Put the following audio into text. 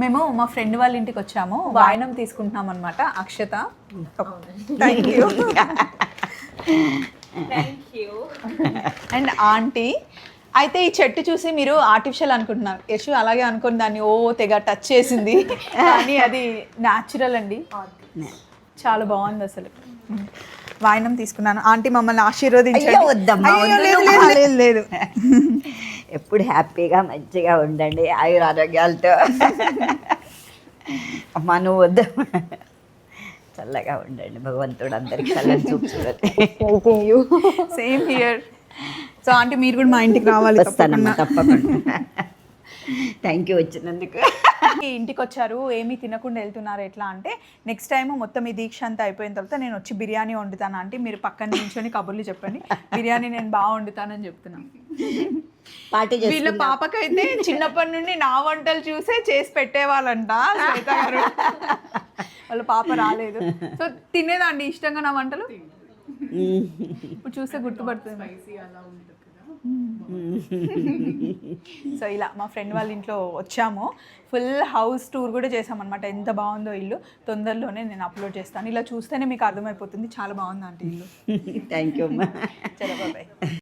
మేము మా ఫ్రెండ్ వాళ్ళ ఇంటికి వచ్చాము, వాయనం తీసుకుంటున్నాం అనమాట. Akshata. Thank you. And aunty. అయితే ఈ చెట్టు చూసి మీరు ఆర్టిఫిషియల్ అనుకుంటున్నారు, యశు అలాగే అనుకుని దాన్ని తెగ టచ్ చేసింది, కానీ అది న్యాచురల్ అండి, చాలా బాగుంది అసలు. వాయనం తీసుకున్నాను. ఆంటీ మమ్మల్ని ఆశీర్వదించండి. వద్దమ్మా, లేదు ఎప్పుడు హ్యాపీగా మంచిగా ఉండండి, ఆయుర ఆరోగ్యాలతో. అమ్మా నువ్వు వద్దమ్మా, చల్లగా ఉండండి, భగవంతుడు అందరికి చల్లని చూపుతుంది. Same here. సో ఆంటీ మీరు కూడా మా ఇంటికి రావాలి. వస్తానమ్మా తప్పకుండా. థ్యాంక్ యూ వచ్చినందుకు. ఇంటికి వచ్చారు, ఏమీ తినకుండా వెళ్తున్నారు, ఎట్లా అంటే నెక్స్ట్ టైం మొత్తం ఈ దీక్ష అంతా అయిపోయిన తర్వాత నేను వచ్చి బిర్యానీ వండుతాను అంటే మీరు పక్కన నించొని కబుర్లు చెప్పండి, బిర్యానీ నేను బాగా వండుతానని చెప్తున్నాను. వీళ్ళ పాపకైతే చిన్నప్పటి నుండి నా వంటలు చూసే చేసి పెట్టేవాళ్ళంట శ్వేత గారు. వాళ్ళ పాప రాలేదు, సో తినేదండి ఇష్టంగా నా వంటలు. ఇప్పుడు చూస్తే గుర్తుపడుతుంది. సో ఇలా మా ఫ్రెండ్ వాళ్ళ ఇంట్లో వచ్చాము, ఫుల్ హౌస్ టూర్ కూడా చేసామన్నమాట. ఎంత బాగుందో ఇల్లు, తొందరలోనే నేను అప్లోడ్ చేస్తాను. ఇలా చూస్తేనే మీకు అర్థమైపోతుంది, చాలా బాగుంది అంటే ఇల్లు. థ్యాంక్ యూ అమ్మా. చలో బాయ్.